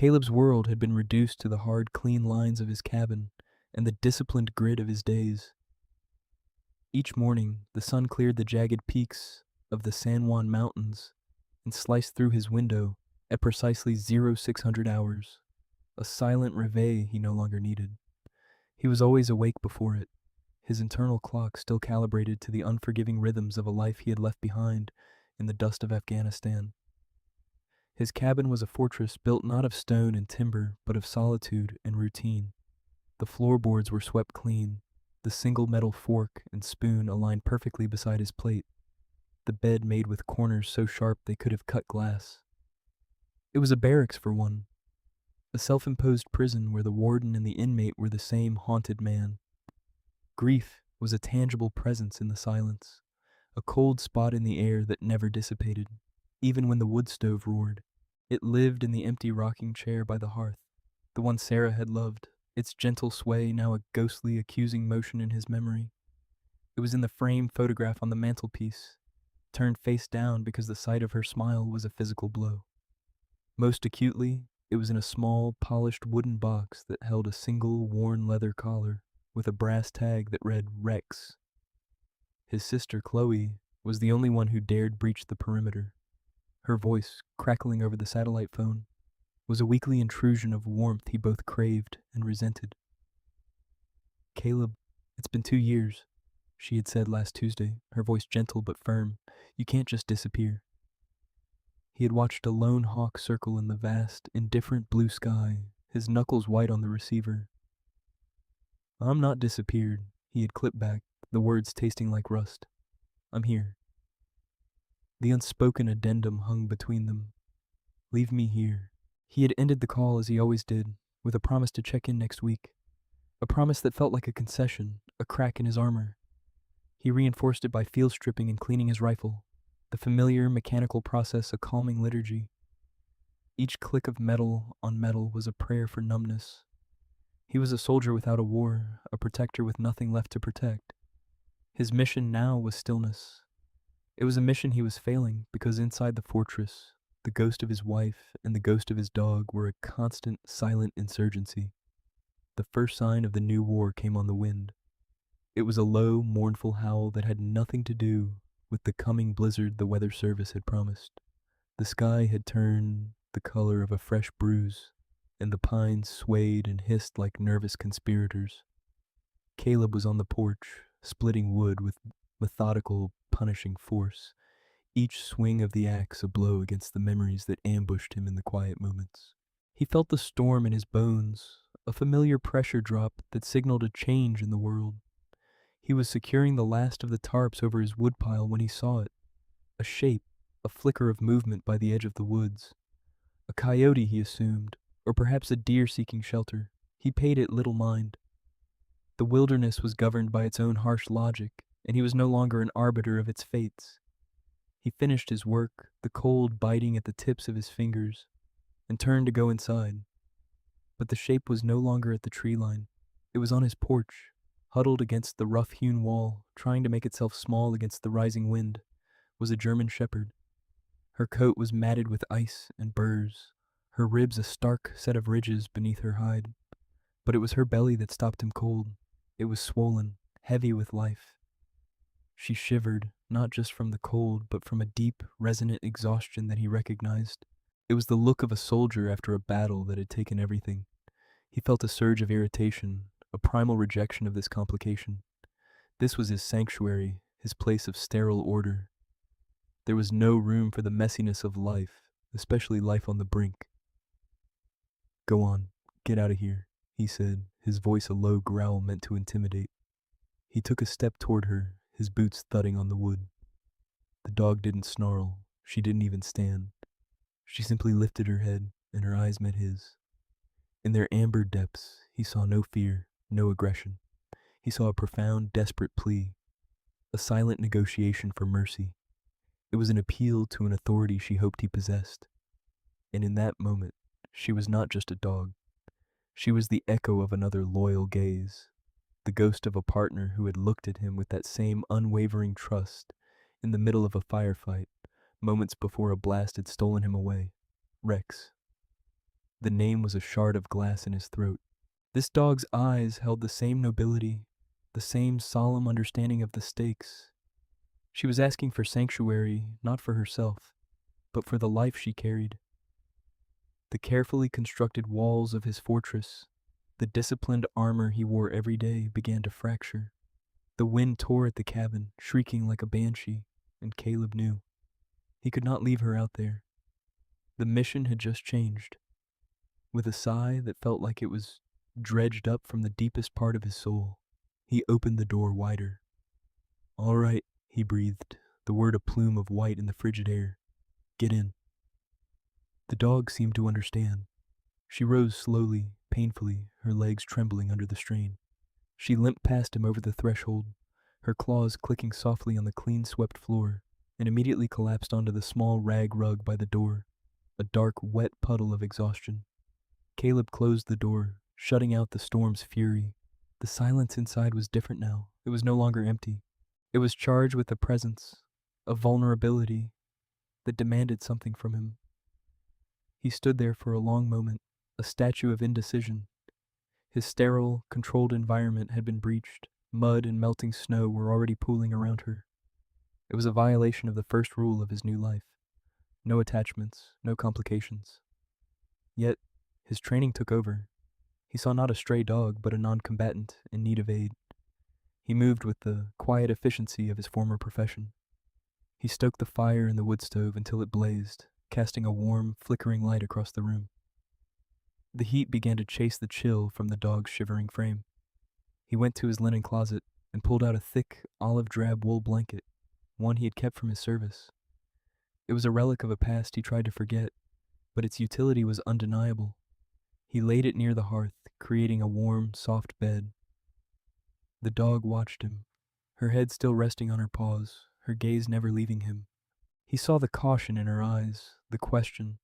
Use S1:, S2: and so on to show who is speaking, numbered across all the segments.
S1: Caleb's world had been reduced to the hard, clean lines of his cabin and the disciplined grid of his days. Each morning, the sun cleared the jagged peaks of the San Juan Mountains and sliced through his window at precisely 0600 hours, a silent reveille he no longer needed. He was always awake before it, his internal clock still calibrated to the unforgiving rhythms of a life he had left behind in the dust of Afghanistan. His cabin was a fortress built not of stone and timber, but of solitude and routine. The floorboards were swept clean, the single metal fork and spoon aligned perfectly beside his plate, the bed made with corners so sharp they could have cut glass. It was a barracks for one, a self-imposed prison where the warden and the inmate were the same haunted man. Grief was a tangible presence in the silence, a cold spot in the air that never dissipated, even when the wood stove roared. It lived in the empty rocking chair by the hearth, the one Sarah had loved, its gentle sway now a ghostly, accusing motion in his memory. It was in the framed photograph on the mantelpiece, turned face down because the sight of her smile was a physical blow. Most acutely, it was in a small, polished wooden box that held a single, worn leather collar with a brass tag that read Rex. His sister, Chloe, was the only one who dared breach the perimeter. Her voice, crackling over the satellite phone, was a weekly intrusion of warmth he both craved and resented. "Caleb, it's been 2 years," she had said last Tuesday, her voice gentle but firm. "You can't just disappear." He had watched a lone hawk circle in the vast, indifferent blue sky, his knuckles white on the receiver. "I'm not disappeared," he had clipped back, the words tasting like rust. "I'm here." The unspoken addendum hung between them. "Leave me here." He had ended the call as he always did, with a promise to check in next week. A promise that felt like a concession, a crack in his armor. He reinforced it by field stripping and cleaning his rifle, the familiar mechanical process a calming liturgy. Each click of metal on metal was a prayer for numbness. He was a soldier without a war, a protector with nothing left to protect. His mission now was stillness. It was a mission he was failing because inside the fortress, the ghost of his wife and the ghost of his dog were a constant, silent insurgency. The first sign of the new war came on the wind. It was a low, mournful howl that had nothing to do with the coming blizzard the weather service had promised. The sky had turned the color of a fresh bruise, and the pines swayed and hissed like nervous conspirators. Caleb was on the porch, splitting wood with methodical, punishing force, each swing of the axe a blow against the memories that ambushed him in the quiet moments. He felt the storm in his bones, a familiar pressure drop that signaled a change in the world. He was securing the last of the tarps over his woodpile when he saw it, a shape, a flicker of movement by the edge of the woods. A coyote, he assumed, or perhaps a deer seeking shelter. He paid it little mind. The wilderness was governed by its own harsh logic, and he was no longer an arbiter of its fates. He finished his work, the cold biting at the tips of his fingers, and turned to go inside. But the shape was no longer at the tree line. It was on his porch, huddled against the rough-hewn wall, trying to make itself small against the rising wind, was a German shepherd. Her coat was matted with ice and burrs, her ribs a stark set of ridges beneath her hide. But it was her belly that stopped him cold. It was swollen, heavy with life. She shivered, not just from the cold, but from a deep, resonant exhaustion that he recognized. It was the look of a soldier after a battle that had taken everything. He felt a surge of irritation, a primal rejection of this complication. This was his sanctuary, his place of sterile order. There was no room for the messiness of life, especially life on the brink. "Go on, get out of here," he said, his voice a low growl meant to intimidate. He took a step toward her, his boots thudding on the wood. The dog didn't snarl. She didn't even stand. She simply lifted her head, and her eyes met his. In their amber depths, he saw no fear, no aggression. He saw a profound, desperate plea, a silent negotiation for mercy. It was an appeal to an authority she hoped he possessed. And in that moment, she was not just a dog. She was the echo of another loyal gaze, the ghost of a partner who had looked at him with that same unwavering trust in the middle of a firefight, moments before a blast had stolen him away. Rex. The name was a shard of glass in his throat. This dog's eyes held the same nobility, the same solemn understanding of the stakes. She was asking for sanctuary, not for herself, but for the life she carried. The carefully constructed walls of his fortress, the disciplined armor he wore every day, began to fracture. The wind tore at the cabin, shrieking like a banshee, and Caleb knew he could not leave her out there. The mission had just changed. With a sigh that felt like it was dredged up from the deepest part of his soul, he opened the door wider. "All right," he breathed, the word a plume of white in the frigid air. "Get in." The dog seemed to understand. She rose slowly, painfully, her legs trembling under the strain. She limped past him over the threshold, her claws clicking softly on the clean-swept floor, and immediately collapsed onto the small rag rug by the door, a dark, wet puddle of exhaustion. Caleb closed the door, shutting out the storm's fury. The silence inside was different now. It was no longer empty. It was charged with a presence, a vulnerability that demanded something from him. He stood there for a long moment, a statue of indecision. His sterile, controlled environment had been breached. Mud and melting snow were already pooling around her. It was a violation of the first rule of his new life. No attachments, no complications. Yet, his training took over. He saw not a stray dog, but a non-combatant in need of aid. He moved with the quiet efficiency of his former profession. He stoked the fire in the wood stove until it blazed, casting a warm, flickering light across the room. The heat began to chase the chill from the dog's shivering frame. He went to his linen closet and pulled out a thick, olive-drab wool blanket, one he had kept from his service. It was a relic of a past he tried to forget, but its utility was undeniable. He laid it near the hearth, creating a warm, soft bed. The dog watched him, her head still resting on her paws, her gaze never leaving him. He saw the caution in her eyes, the question.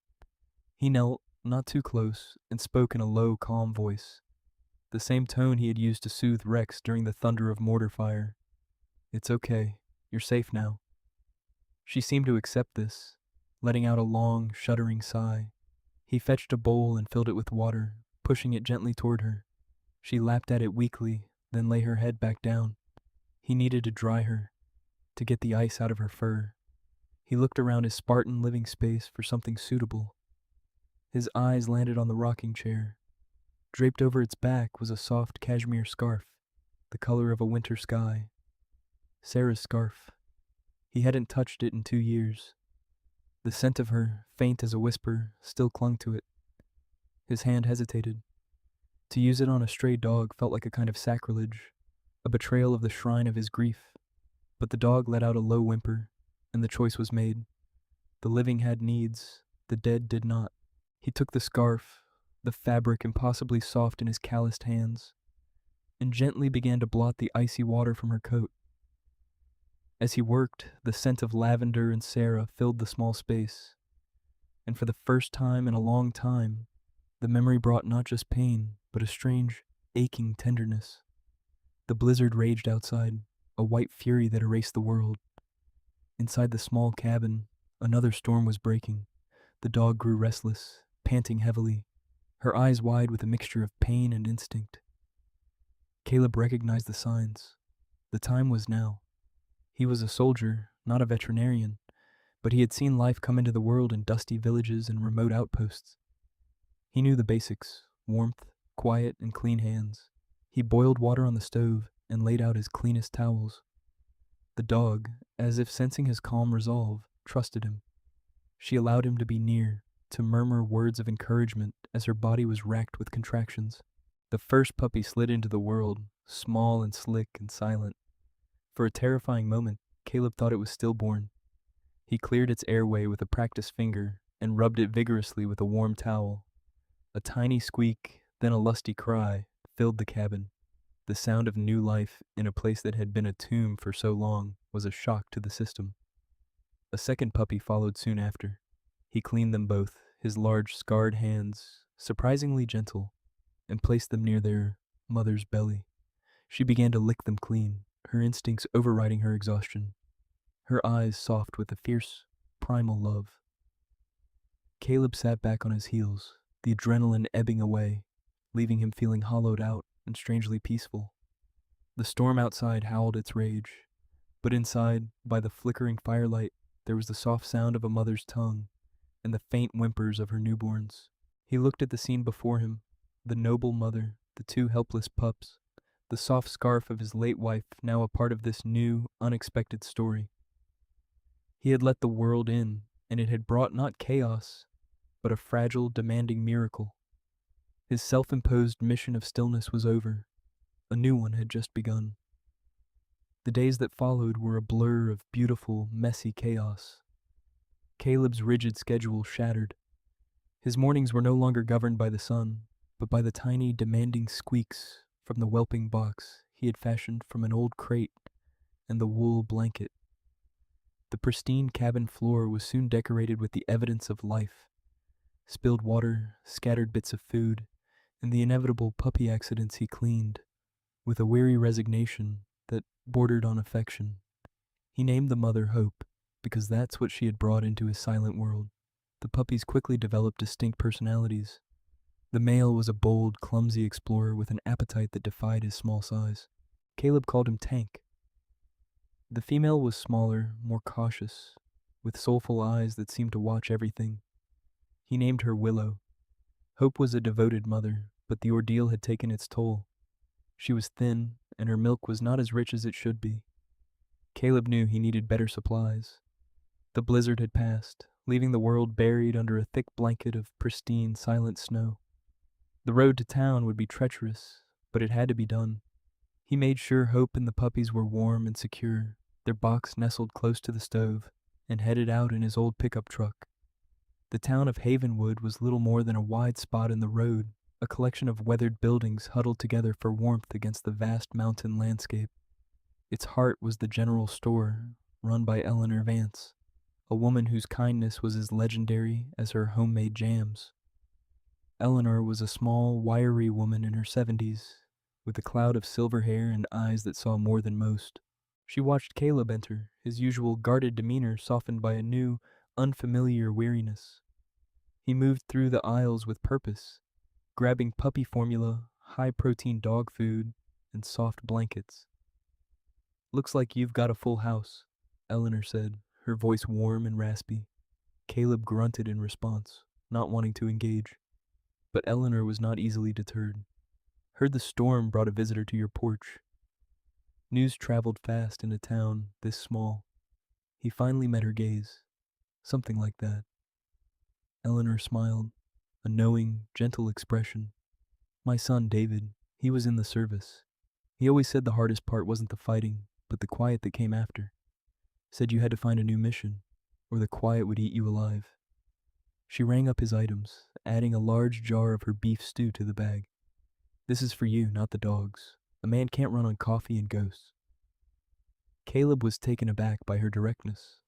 S1: He knelt, not too close, and spoke in a low, calm voice, the same tone he had used to soothe Rex during the thunder of mortar fire. "It's okay. You're safe now." She seemed to accept this, letting out a long, shuddering sigh. He fetched a bowl and filled it with water, pushing it gently toward her. She lapped at it weakly, then lay her head back down. He needed to dry her, to get the ice out of her fur. He looked around his Spartan living space for something suitable. His eyes landed on the rocking chair. Draped over its back was a soft cashmere scarf, the color of a winter sky. Sarah's scarf. He hadn't touched it in 2 years. The scent of her, faint as a whisper, still clung to it. His hand hesitated. To use it on a stray dog felt like a kind of sacrilege, a betrayal of the shrine of his grief. But the dog let out a low whimper, and the choice was made. The living had needs, the dead did not. He took the scarf, the fabric impossibly soft in his calloused hands, and gently began to blot the icy water from her coat. As he worked, the scent of lavender and Sarah filled the small space, and for the first time in a long time, the memory brought not just pain, but a strange, aching tenderness. The blizzard raged outside, a white fury that erased the world. Inside the small cabin, another storm was breaking. The dog grew restless, panting heavily, her eyes wide with a mixture of pain and instinct. Caleb recognized the signs. The time was now. He was a soldier, not a veterinarian, but he had seen life come into the world in dusty villages and remote outposts. He knew the basics: warmth, quiet, and clean hands. He boiled water on the stove and laid out his cleanest towels. The dog, as if sensing his calm resolve, trusted him. She allowed him to be near, to murmur words of encouragement as her body was racked with contractions. The first puppy slid into the world, small and slick and silent. For a terrifying moment, Caleb thought it was stillborn. He cleared its airway with a practiced finger and rubbed it vigorously with a warm towel. A tiny squeak, then a lusty cry, filled the cabin. The sound of new life in a place that had been a tomb for so long was a shock to the system. A second puppy followed soon after. He cleaned them both, his large scarred hands, surprisingly gentle, and placed them near their mother's belly. She began to lick them clean, her instincts overriding her exhaustion, her eyes soft with a fierce, primal love. Caleb sat back on his heels, the adrenaline ebbing away, leaving him feeling hollowed out and strangely peaceful. The storm outside howled its rage, but inside, by the flickering firelight, there was the soft sound of a mother's tongue and the faint whimpers of her newborns. He looked at the scene before him, the noble mother, the two helpless pups, the soft scarf of his late wife now a part of this new, unexpected story. He had let the world in, and it had brought not chaos, but a fragile, demanding miracle. His self-imposed mission of stillness was over. A new one had just begun. The days that followed were a blur of beautiful, messy chaos. Caleb's rigid schedule shattered. His mornings were no longer governed by the sun, but by the tiny, demanding squeaks from the whelping box he had fashioned from an old crate and the wool blanket. The pristine cabin floor was soon decorated with the evidence of life: spilled water, scattered bits of food, and the inevitable puppy accidents he cleaned, with a weary resignation that bordered on affection. He named the mother Hope, because that's what she had brought into his silent world. The puppies quickly developed distinct personalities. The male was a bold, clumsy explorer with an appetite that defied his small size. Caleb called him Tank. The female was smaller, more cautious, with soulful eyes that seemed to watch everything. He named her Willow. Hope was a devoted mother, but the ordeal had taken its toll. She was thin, and her milk was not as rich as it should be. Caleb knew he needed better supplies. The blizzard had passed, leaving the world buried under a thick blanket of pristine, silent snow. The road to town would be treacherous, but it had to be done. He made sure Hope and the puppies were warm and secure, their box nestled close to the stove, and headed out in his old pickup truck. The town of Havenwood was little more than a wide spot in the road, a collection of weathered buildings huddled together for warmth against the vast mountain landscape. Its heart was the general store, run by Eleanor Vance, a woman whose kindness was as legendary as her homemade jams. Eleanor was a small, wiry woman in her 70s, with a cloud of silver hair and eyes that saw more than most. She watched Caleb enter, his usual guarded demeanor softened by a new, unfamiliar weariness. He moved through the aisles with purpose, grabbing puppy formula, high-protein dog food, and soft blankets. "Looks like you've got a full house," Eleanor said, her voice warm and raspy. Caleb grunted in response, not wanting to engage. But Eleanor was not easily deterred. "Heard the storm brought a visitor to your porch." News traveled fast in a town this small. He finally met her gaze. Something like that. Eleanor smiled, a knowing, gentle expression. "My son, David, he was in the service. He always said the hardest part wasn't the fighting, but the quiet that came after. Said you had to find a new mission, or the quiet would eat you alive." She rang up his items, adding a large jar of her beef stew to the bag. "This is for you, not the dogs. A man can't run on coffee and ghosts." Caleb was taken aback by her directness,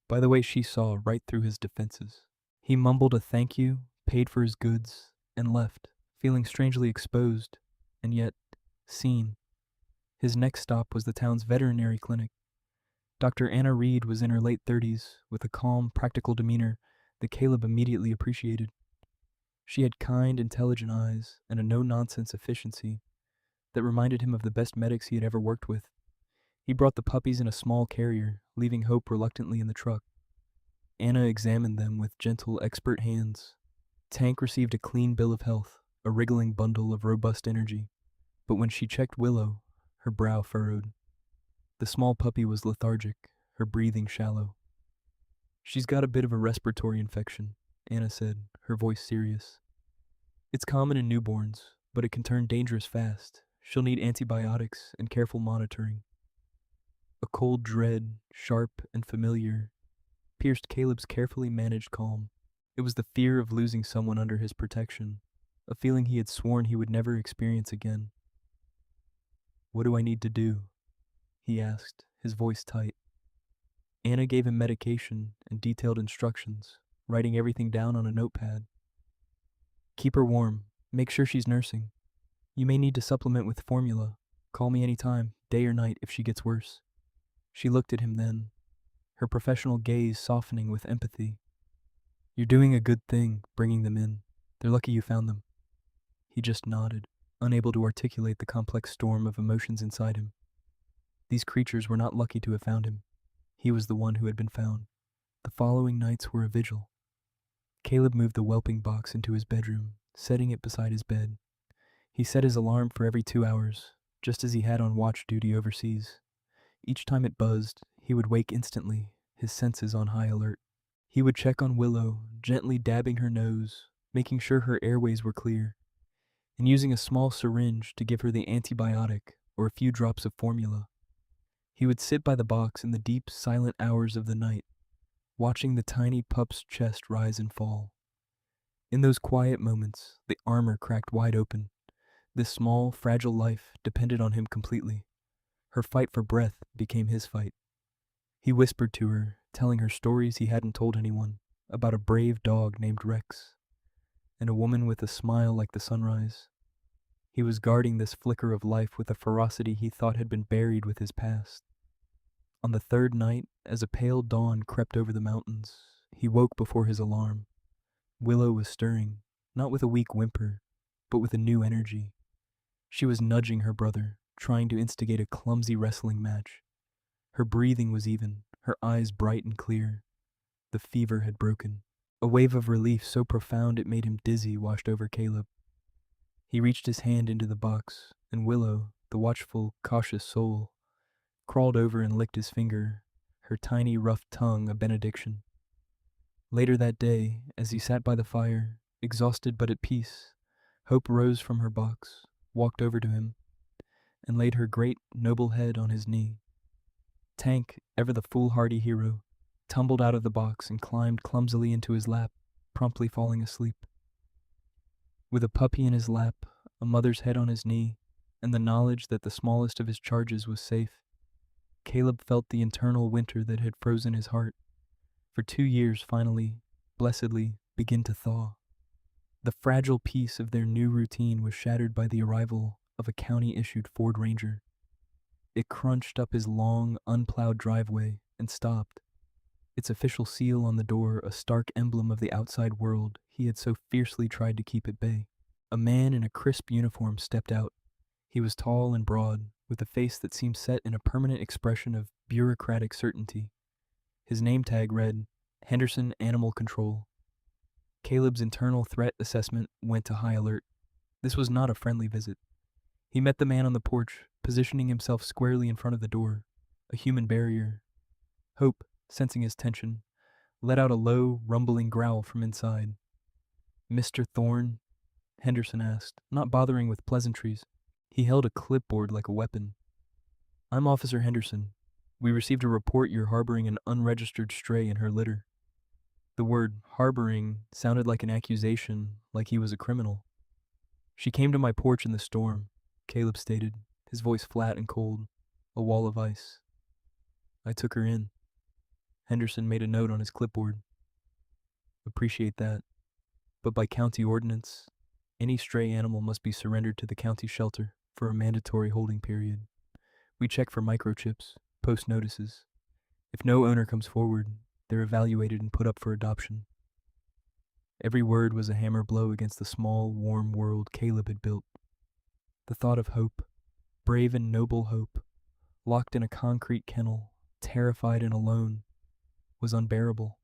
S1: by the way she saw right through his defenses. He mumbled a thank you, paid for his goods, and left, feeling strangely exposed, and yet seen. His next stop was the town's veterinary clinic. Dr. Anna Reed was in her late 30s, with a calm, practical demeanor that Caleb immediately appreciated. She had kind, intelligent eyes and a no-nonsense efficiency that reminded him of the best medics he had ever worked with. He brought the puppies in a small carrier, leaving Hope reluctantly in the truck. Anna examined them with gentle, expert hands. Tank received a clean bill of health, a wriggling bundle of robust energy. But when she checked Willow, her brow furrowed. The small puppy was lethargic, her breathing shallow. "She's got a bit of a respiratory infection," Anna said, her voice serious. "It's common in newborns, but it can turn dangerous fast. She'll need antibiotics and careful monitoring." A cold dread, sharp and familiar, pierced Caleb's carefully managed calm. It was the fear of losing someone under his protection, a feeling he had sworn he would never experience again. "What do I need to do?" he asked, his voice tight. Anna gave him medication and detailed instructions, writing everything down on a notepad. "Keep her warm. Make sure she's nursing. You may need to supplement with formula. Call me anytime, day or night, if she gets worse." She looked at him then, her professional gaze softening with empathy. "You're doing a good thing, bringing them in. They're lucky you found them. He just nodded, unable to articulate the complex storm of emotions inside him. These creatures were not lucky to have found him. He was the one who had been found. The following nights were a vigil. Caleb moved the whelping box into his bedroom, setting it beside his bed. He set his alarm for every 2 hours, just as he had on watch duty overseas. Each time it buzzed, he would wake instantly, his senses on high alert. He would check on Willow, gently dabbing her nose, making sure her airways were clear, and using a small syringe to give her the antibiotic or a few drops of formula. He would sit by the box in the deep, silent hours of the night, watching the tiny pup's chest rise and fall. In those quiet moments, the armor cracked wide open. This small, fragile life depended on him completely. Her fight for breath became his fight. He whispered to her, telling her stories he hadn't told anyone, about a brave dog named Rex, and a woman with a smile like the sunrise. He was guarding this flicker of life with a ferocity he thought had been buried with his past. On the third night, as a pale dawn crept over the mountains, he woke before his alarm. Willow was stirring, not with a weak whimper, but with a new energy. She was nudging her brother, trying to instigate a clumsy wrestling match. Her breathing was even, her eyes bright and clear. The fever had broken. A wave of relief so profound it made him dizzy washed over Caleb. He reached his hand into the box, and Willow, the watchful, cautious soul, crawled over and licked his finger, her tiny, rough tongue a benediction. Later that day, as he sat by the fire, exhausted but at peace, Hope rose from her box, walked over to him, and laid her great, noble head on his knee. Tank, ever the foolhardy hero, tumbled out of the box and climbed clumsily into his lap, promptly falling asleep. With a puppy in his lap, a mother's head on his knee, and the knowledge that the smallest of his charges was safe, Caleb felt the internal winter that had frozen his heart, for 2 years finally, blessedly, begin to thaw. The fragile peace of their new routine was shattered by the arrival of a county-issued Ford Ranger. It crunched up his long, unplowed driveway and stopped, its official seal on the door a stark emblem of the outside world he had so fiercely tried to keep at bay. A man in a crisp uniform stepped out. He was tall and broad, with a face that seemed set in a permanent expression of bureaucratic certainty. His name tag read, Henderson Animal Control. Caleb's internal threat assessment went to high alert. This was not a friendly visit. He met the man on the porch, positioning himself squarely in front of the door, a human barrier. Hope, sensing his tension, let out a low, rumbling growl from inside. "Mr. Thorne?" Henderson asked, not bothering with pleasantries. He held a clipboard like a weapon. "I'm Officer Henderson. We received a report you're harboring an unregistered stray in her litter." The word harboring sounded like an accusation, like he was a criminal. "She came to my porch in the storm," Caleb stated, his voice flat and cold, a wall of ice. "I took her in." Henderson made a note on his clipboard. "Appreciate that. But by county ordinance, any stray animal must be surrendered to the county shelter for a mandatory holding period. We check for microchips, post notices. If no owner comes forward, they're evaluated and put up for adoption." Every word was a hammer blow against the small, warm world Caleb had built. The thought of Hope, brave and noble Hope, locked in a concrete kennel, terrified and alone, was unbearable.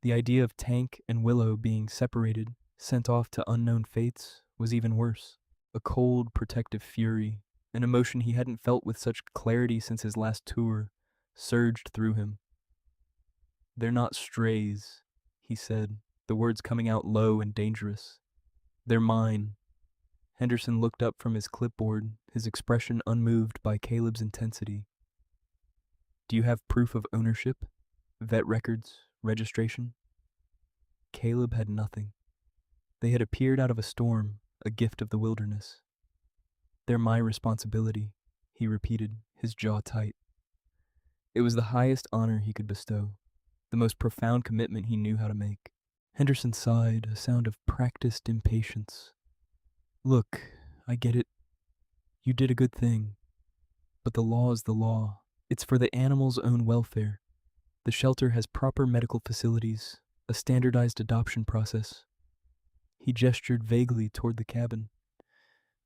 S1: The idea of Tank and Willow being separated, sent off to unknown fates, was even worse. A cold, protective fury, an emotion he hadn't felt with such clarity since his last tour, surged through him. "They're not strays," he said, the words coming out low and dangerous. "They're mine." Henderson looked up from his clipboard, his expression unmoved by Caleb's intensity. "Do you have proof of ownership? Vet records? Registration?" Caleb had nothing. They had appeared out of a storm, a gift of the wilderness. "They're my responsibility," he repeated, his jaw tight. It was the highest honor he could bestow, the most profound commitment he knew how to make. Henderson sighed, a sound of practiced impatience. "Look, I get it. You did a good thing. But the law is the law. It's for the animal's own welfare. The shelter has proper medical facilities, a standardized adoption process. He gestured vaguely toward the cabin.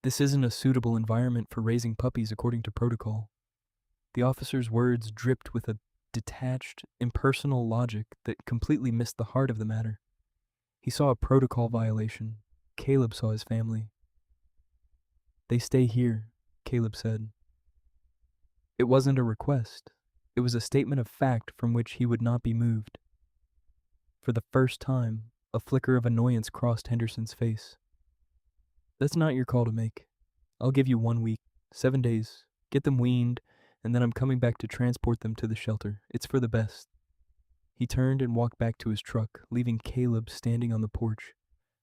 S1: This isn't a suitable environment for raising puppies according to protocol. The officer's words dripped with a detached, impersonal logic that completely missed the heart of the matter. He saw a protocol violation. Caleb saw his family. They stay here, Caleb said. It wasn't a request. It was a statement of fact from which he would not be moved. For the first time, a flicker of annoyance crossed Henderson's face. That's not your call to make. I'll give you 1 week, 7 days, get them weaned, and then I'm coming back to transport them to the shelter. It's for the best. He turned and walked back to his truck, leaving Caleb standing on the porch,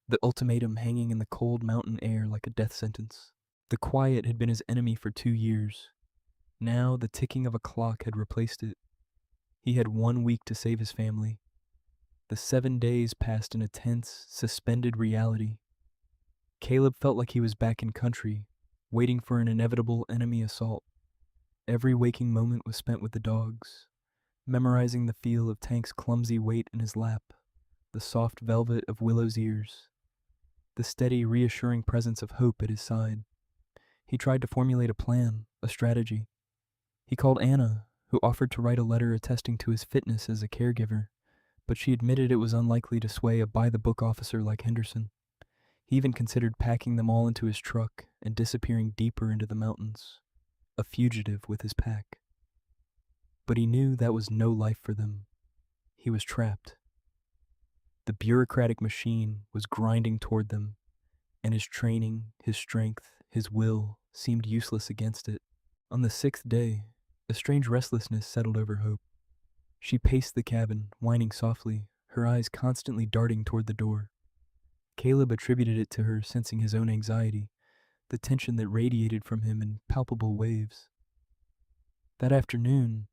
S1: the ultimatum hanging in the cold mountain air like a death sentence. The quiet had been his enemy for 2 years. Now the ticking of a clock had replaced it. He had 1 week to save his family. The 7 days passed in a tense, suspended reality. Caleb felt like he was back in country, waiting for an inevitable enemy assault. Every waking moment was spent with the dogs, memorizing the feel of Tank's clumsy weight in his lap, the soft velvet of Willow's ears, the steady, reassuring presence of Hope at his side. He tried to formulate a plan, a strategy. He called Anna, who offered to write a letter attesting to his fitness as a caregiver, but she admitted it was unlikely to sway a by-the-book officer like Henderson. He even considered packing them all into his truck and disappearing deeper into the mountains, a fugitive with his pack. But he knew that was no life for them. He was trapped. The bureaucratic machine was grinding toward them, and his training, his strength, his will seemed useless against it. On the 6th day, a strange restlessness settled over Hope. She paced the cabin, whining softly, her eyes constantly darting toward the door. Caleb attributed it to her sensing his own anxiety, the tension that radiated from him in palpable waves. That afternoon,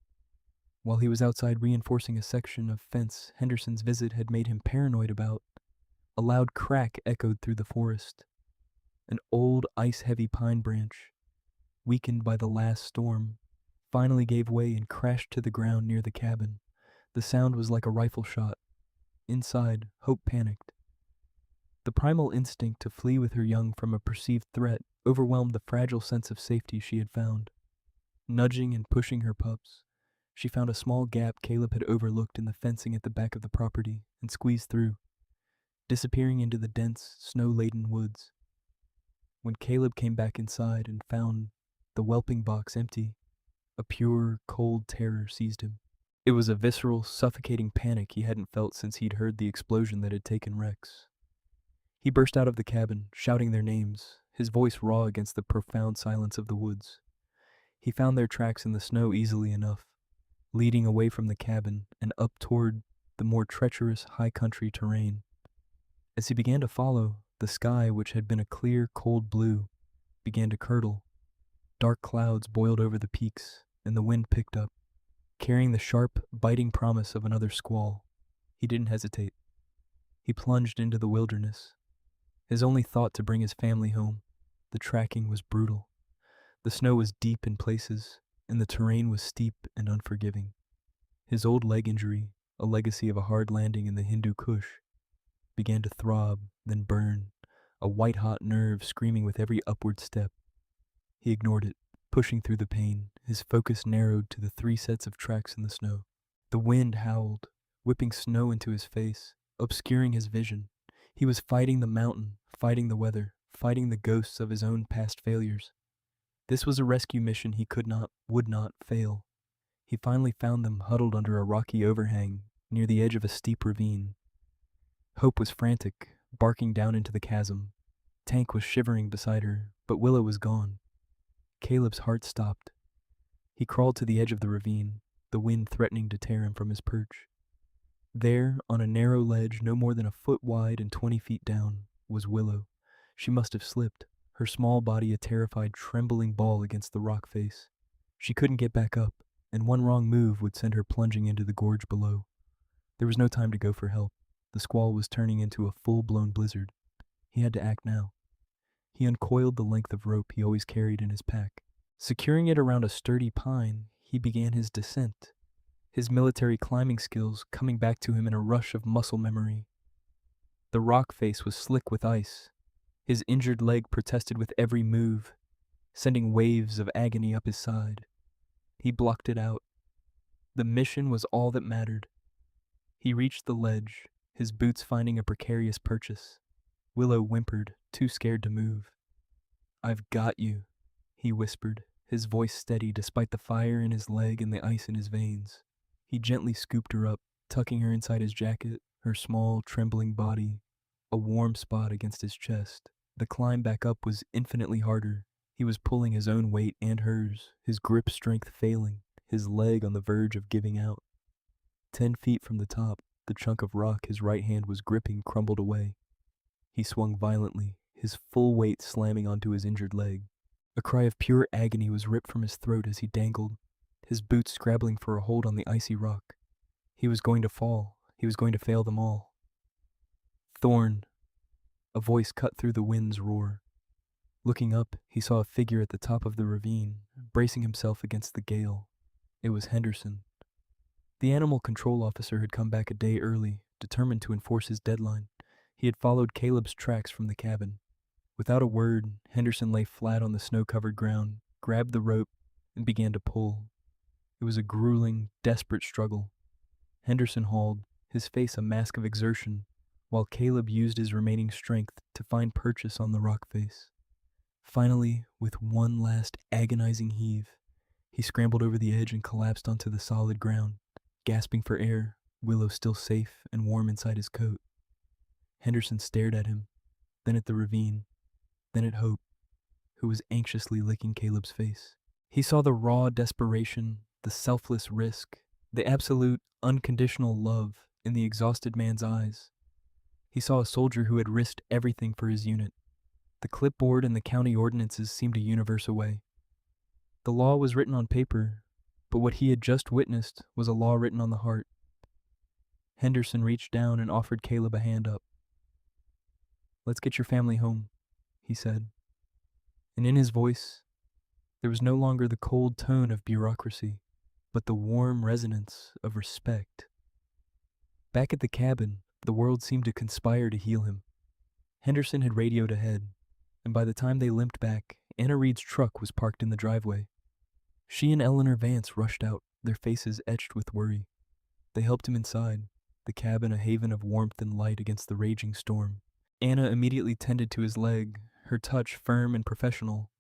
S1: while he was outside reinforcing a section of fence Henderson's visit had made him paranoid about, a loud crack echoed through the forest. An old, ice-heavy pine branch, weakened by the last storm, finally gave way and crashed to the ground near the cabin. The sound was like a rifle shot. Inside, Hope panicked. The primal instinct to flee with her young from a perceived threat overwhelmed the fragile sense of safety she had found. Nudging and pushing her pups, she found a small gap Caleb had overlooked in the fencing at the back of the property and squeezed through, disappearing into the dense, snow-laden woods. When Caleb came back inside and found the whelping box empty, a pure, cold terror seized him. It was a visceral, suffocating panic he hadn't felt since he'd heard the explosion that had taken Rex. He burst out of the cabin, shouting their names, his voice raw against the profound silence of the woods. He found their tracks in the snow easily enough, leading away from the cabin and up toward the more treacherous high country terrain. As he began to follow, the sky, which had been a clear, cold blue, began to curdle. Dark clouds boiled over the peaks, and the wind picked up, carrying the sharp, biting promise of another squall. He didn't hesitate. He plunged into the wilderness, his only thought to bring his family home. The tracking was brutal. The snow was deep in places, and the terrain was steep and unforgiving. His old leg injury, a legacy of a hard landing in the Hindu Kush, began to throb, then burn, a white-hot nerve screaming with every upward step. He ignored it, pushing through the pain, his focus narrowed to the 3 sets of tracks in the snow. The wind howled, whipping snow into his face, obscuring his vision. He was fighting the mountain, fighting the weather, fighting the ghosts of his own past failures. This was a rescue mission he would not fail. He finally found them huddled under a rocky overhang near the edge of a steep ravine. Hope was frantic, barking down into the chasm. Tank was shivering beside her, but Willow was gone. Caleb's heart stopped. He crawled to the edge of the ravine, the wind threatening to tear him from his perch. There, on a narrow ledge no more than a foot wide and 20 feet down, was Willow. She must have slipped, her small body a terrified, trembling ball against the rock face. She couldn't get back up, and one wrong move would send her plunging into the gorge below. There was no time to go for help. The squall was turning into a full-blown blizzard. He had to act now. He uncoiled the length of rope he always carried in his pack. Securing it around a sturdy pine, he began his descent, his military climbing skills coming back to him in a rush of muscle memory. The rock face was slick with ice. His injured leg protested with every move, sending waves of agony up his side. He blocked it out. The mission was all that mattered. He reached the ledge, his boots finding a precarious purchase. Willow whimpered, too scared to move. "I've got you," he whispered, his voice steady despite the fire in his leg and the ice in his veins. He gently scooped her up, tucking her inside his jacket, her small, trembling body, a warm spot against his chest. The climb back up was infinitely harder. He was pulling his own weight and hers, his grip strength failing, his leg on the verge of giving out. 10 feet from the top, the chunk of rock his right hand was gripping crumbled away. He swung violently, his full weight slamming onto his injured leg. A cry of pure agony was ripped from his throat as he dangled, his boots scrabbling for a hold on the icy rock. He was going to fall. He was going to fail them all. "Thorn," a voice cut through the wind's roar. Looking up, he saw a figure at the top of the ravine, bracing himself against the gale. It was Henderson. The animal control officer had come back a day early, determined to enforce his deadline. He had followed Caleb's tracks from the cabin. Without a word, Henderson lay flat on the snow-covered ground, grabbed the rope, and began to pull. It was a grueling, desperate struggle. Henderson hauled, his face a mask of exertion, while Caleb used his remaining strength to find purchase on the rock face. Finally, with one last agonizing heave, he scrambled over the edge and collapsed onto the solid ground, gasping for air, Willow still safe and warm inside his coat. Henderson stared at him, then at the ravine, then at Hope, who was anxiously licking Caleb's face. He saw the raw desperation, the selfless risk, the absolute, unconditional love in the exhausted man's eyes. He saw a soldier who had risked everything for his unit. The clipboard and the county ordinances seemed a universe away. The law was written on paper, but what he had just witnessed was a law written on the heart. Henderson reached down and offered Caleb a hand up. "Let's get your family home," he said. And in his voice, there was no longer the cold tone of bureaucracy, but the warm resonance of respect. Back at the cabin, the world seemed to conspire to heal him. Henderson had radioed ahead, and by the time they limped back, Anna Reed's truck was parked in the driveway. She and Eleanor Vance rushed out, their faces etched with worry. They helped him inside, the cabin a haven of warmth and light against the raging storm. Anna immediately tended to his leg, her touch firm and professional,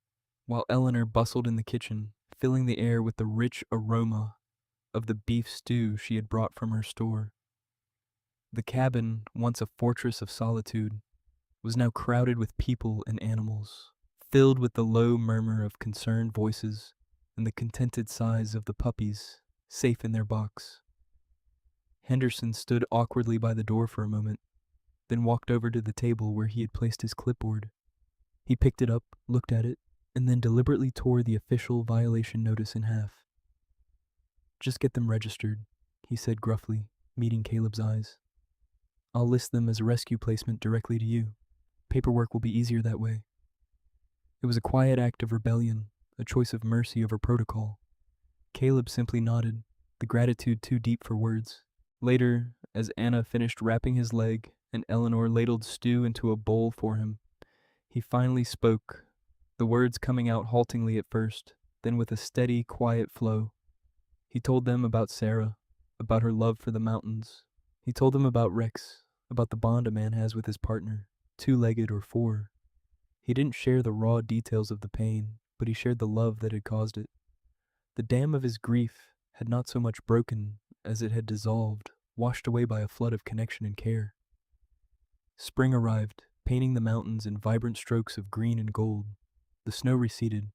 S1: while Eleanor bustled in the kitchen, filling the air with the rich aroma of the beef stew she had brought from her store. The cabin, once a fortress of solitude, was now crowded with people and animals, filled with the low murmur of concerned voices and the contented sighs of the puppies, safe in their box. Henderson stood awkwardly by the door for a moment, then walked over to the table where he had placed his clipboard. He picked it up, looked at it, and then deliberately tore the official violation notice in half. "Just get them registered," he said gruffly, meeting Caleb's eyes. "I'll list them as a rescue placement directly to you. Paperwork will be easier that way." It was a quiet act of rebellion, a choice of mercy over protocol. Caleb simply nodded, the gratitude too deep for words. Later, as Anna finished wrapping his leg and Eleanor ladled stew into a bowl for him, he finally spoke, the words coming out haltingly at first, then with a steady, quiet flow. He told them about Sarah, about her love for the mountains. He told them about Rex, about the bond a man has with his partner, two-legged or four. He didn't share the raw details of the pain, but he shared the love that had caused it. The dam of his grief had not so much broken as it had dissolved, washed away by a flood of connection and care. Spring arrived, painting the mountains in vibrant strokes of green and gold. The snow receded,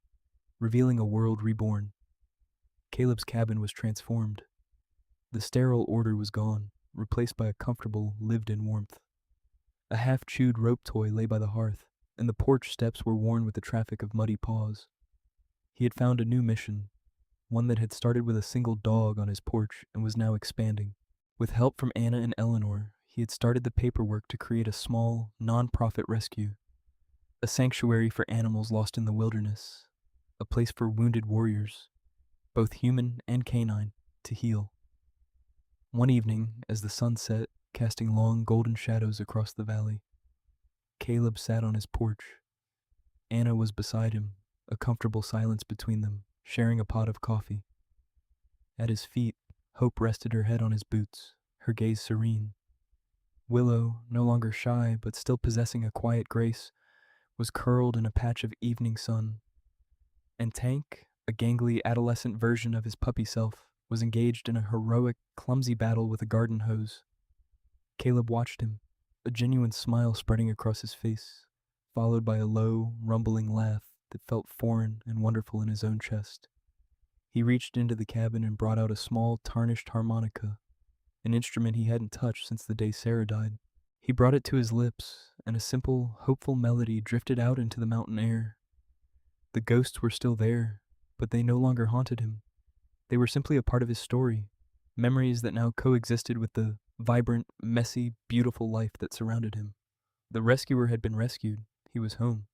S1: revealing a world reborn. Caleb's cabin was transformed. The sterile order was gone, replaced by a comfortable, lived-in warmth. A half-chewed rope toy lay by the hearth, and the porch steps were worn with the traffic of muddy paws. He had found a new mission, one that had started with a single dog on his porch and was now expanding. With help from Anna and Eleanor, he had started the paperwork to create a small, non-profit rescue, a sanctuary for animals lost in the wilderness, a place for wounded warriors, both human and canine, to heal. One evening, as the sun set casting long golden shadows across the valley. Caleb sat on his porch. Anna was beside him, a comfortable silence between them, sharing a pot of coffee. At his feet, Hope rested her head on his boots, her gaze serene. Willow, no longer shy but still possessing a quiet grace, was curled in a patch of evening sun. And Tank, a gangly adolescent version of his puppy self, was engaged in a heroic, clumsy battle with a garden hose. Caleb watched him, a genuine smile spreading across his face, followed by a low, rumbling laugh that felt foreign and wonderful in his own chest. He reached into the cabin and brought out a small, tarnished harmonica, an instrument he hadn't touched since the day Sarah died. He brought it to his lips, and a simple, hopeful melody drifted out into the mountain air. The ghosts were still there, but they no longer haunted him. They were simply a part of his story, memories that now coexisted with the vibrant, messy, beautiful life that surrounded him. The rescuer had been rescued. He was home.